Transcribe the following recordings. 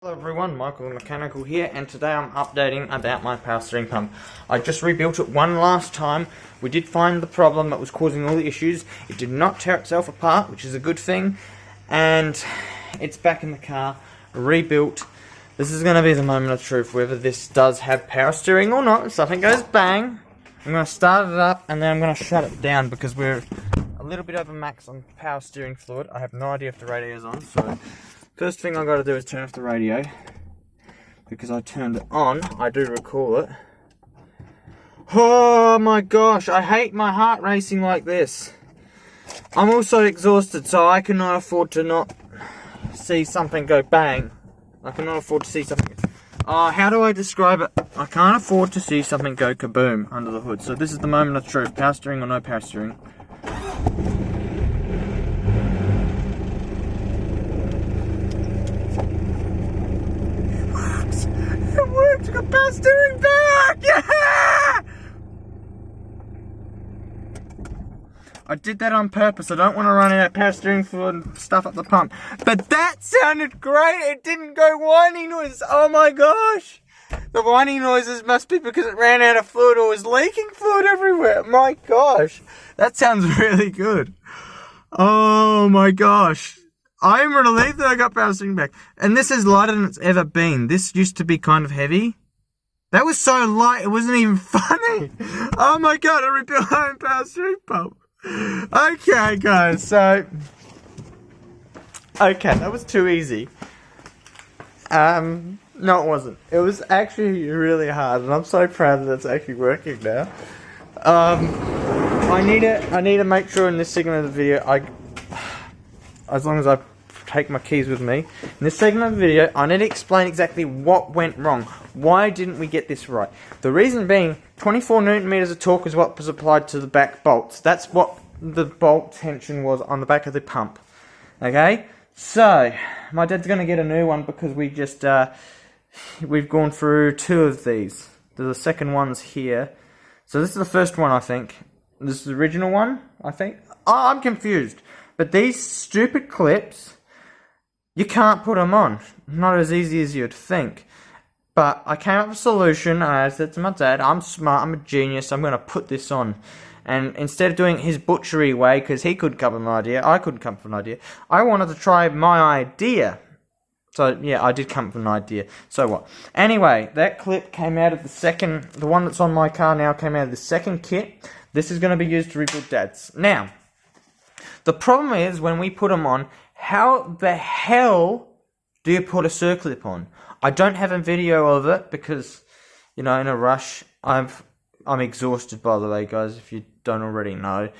Hello everyone, Michael the Mechanical here, and today I'm updating about my power steering pump. I just rebuilt it one last time. We did find the problem that was causing all the issues. It did not tear itself apart, which is a good thing, and it's back in the car, rebuilt. This is going to be the moment of truth, whether this does have power steering or not. If something goes bang, I'm going to start it up and then I'm going to shut it down because we're a little bit over max on power steering fluid. I have no idea if the radio's on, so first thing I got to do is turn off the radio, because I turned it on. I do recall it. Oh my gosh, I hate my heart racing like this. I'm also exhausted, so I cannot afford to not see something go bang. I cannot afford to see something. How do I describe it? I can't afford to see something go kaboom under the hood. So this is the moment of truth. Power steering or no power steering. It worked! I got power steering back! Yeah! I did that on purpose. I don't want to run out of power steering fluid and stuff up the pump. But that sounded great! It didn't go whining noises! Oh my gosh! The whining noises must be because it ran out of fluid or was leaking fluid everywhere. My gosh! That sounds really good. Oh my gosh. I'm relieved that I got power steering back. And this is lighter than it's ever been. This used to be kind of heavy. That was so light, it wasn't even funny. Oh my god, I rebuilt my own power steering pump. Okay, guys, so... Okay, that was too easy. No, it wasn't. It was actually really hard, and I'm so proud that it's actually working now. I need to make sure in this segment of the video, as long as I take my keys with me, in this segment of the video, I need to explain exactly what went wrong. Why didn't we get this right? The reason being, 24 Newton meters of torque is what was applied to the back bolts. That's what the bolt tension was on the back of the pump. Okay? So, my dad's going to get a new one because we just, we've gone through two of these. The second one's here. So this is the first one, I think. This is the original one, I think. Oh, I'm confused. But these stupid clips, you can't put them on. Not as easy as you'd think. But I came up with a solution. I said to my dad, I'm smart, I'm a genius, I'm going to put this on. And instead of doing it his butchery way, because he couldn't come up with an idea, I couldn't come up with an idea, I wanted to try my idea. So, yeah, I did come up with an idea. So what? Anyway, that clip came out of the one that's on my car now came out of the second kit. This is going to be used to rebuild Dad's. Now, the problem is, when we put them on, how the hell do you put a circlip on? I don't have a video of it because, you know, in a rush. I'm exhausted, by the way, guys, if you don't already know.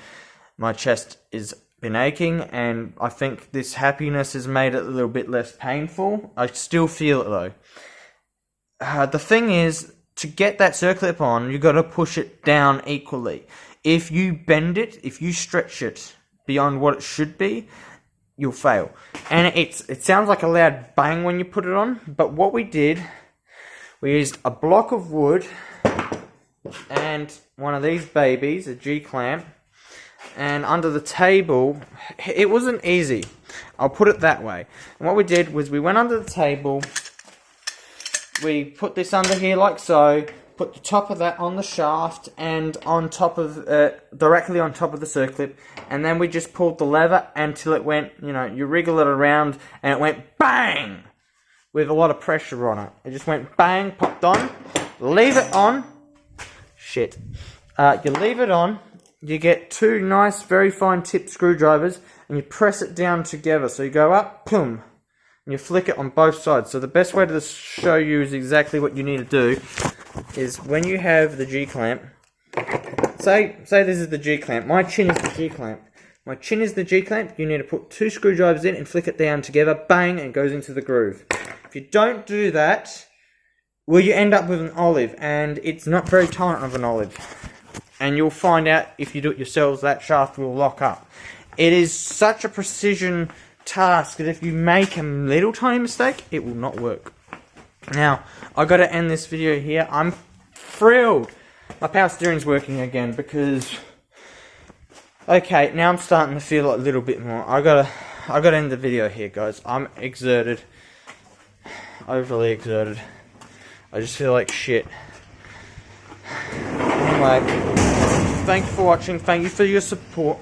My chest has been aching, and I think this happiness has made it a little bit less painful. I still feel it, though. The thing is, to get that circlip on, you've got to push it down equally. If you bend it, if you stretch it beyond what it should be, you'll fail. And it sounds like a loud bang when you put it on, but what we did, we used a block of wood and one of these babies, a G-clamp, and under the table, it wasn't easy, I'll put it that way. And what we did was we went under the table, we put this under here like so, put the top of that on the shaft and on top of directly on top of the circlip, and then we just pulled the lever until it went, you know, you wriggle it around and it went bang with a lot of pressure on it. It just went bang, popped on. Leave it on. Shit. You leave it on. You get two nice, very fine tipped screwdrivers, and you press it down together. So you go up, boom, and you flick it on both sides. So the best way to show you is exactly what you need to do is when you have the G-clamp, say this is the G-clamp, my chin is the G-clamp. My chin is the G-clamp, you need to put two screwdrivers in and flick it down together, bang, and it goes into the groove. If you don't do that, well, you end up with an olive, and it's not very tolerant of an olive. And you'll find out, if you do it yourselves, that shaft will lock up. It is such a precision task that if you make a little tiny mistake, it will not work. Now, I've got to end this video here. I'm thrilled my power steering's working again because... Okay, now I'm starting to feel it a little bit more. I gotta end the video here, guys. I'm exerted. overly exerted. I just feel like shit. Anyway, thank you for watching. Thank you for your support.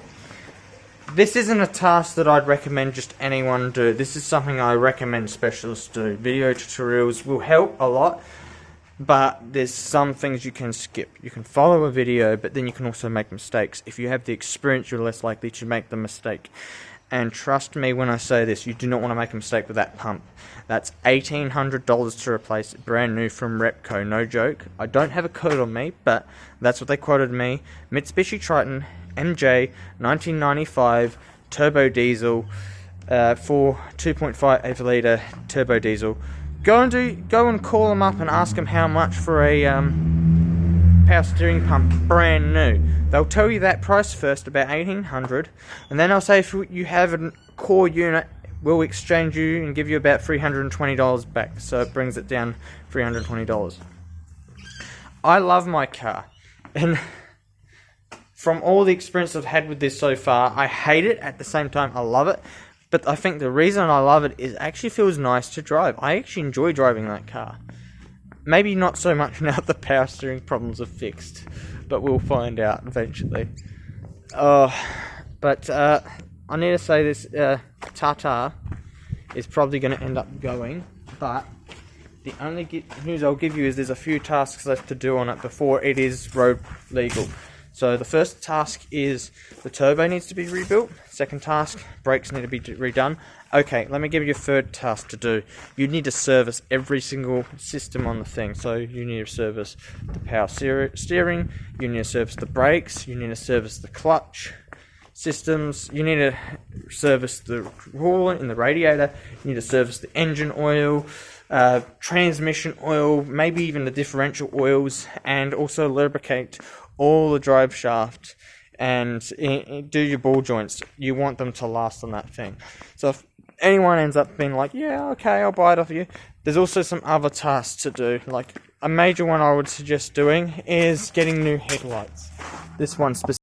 This isn't a task that I'd recommend just anyone do. This is something I recommend specialists do. Video tutorials will help a lot, but there's some things you can skip. You can follow a video, but then you can also make mistakes. If you have the experience, you're less likely to make the mistake. And trust me when I say this, you do not want to make a mistake with that pump. That's $1,800 to replace it, brand new from Repco, no joke. I don't have a code on me, but that's what they quoted me. Mitsubishi Triton MJ 1995 turbo diesel for 2.5 8-litre turbo diesel. Go and call them up and ask them how much for a power steering pump, brand new. They'll tell you that price first, about $1,800, and then they'll say if you have a core unit, we'll exchange you and give you about $320 back. So it brings it down $320. I love my car, and from all the experience I've had with this so far, I hate it. At the same time, I love it. But I think the reason I love it is it actually feels nice to drive. I actually enjoy driving that car. Maybe not so much now that the power steering problems are fixed, but we'll find out eventually. But I need to say this, Tata is probably going to end up going, but the only news I'll give you is there's a few tasks left to do on it before it is road legal. So the first task is the turbo needs to be rebuilt. Second task, brakes need to be redone. Okay, let me give you a third task to do. You need to service every single system on the thing. So you need to service the power steering, you need to service the brakes, you need to service the clutch systems, you need to service the coolant in the radiator, you need to service the engine oil, transmission oil, maybe even the differential oils, and also lubricate all the drive shaft and do your ball joints. You want them to last on that thing. So if anyone ends up being like, yeah, okay, I'll buy it off you, there's also some other tasks to do. Like a major one I would suggest doing is getting new headlights. This one specifically.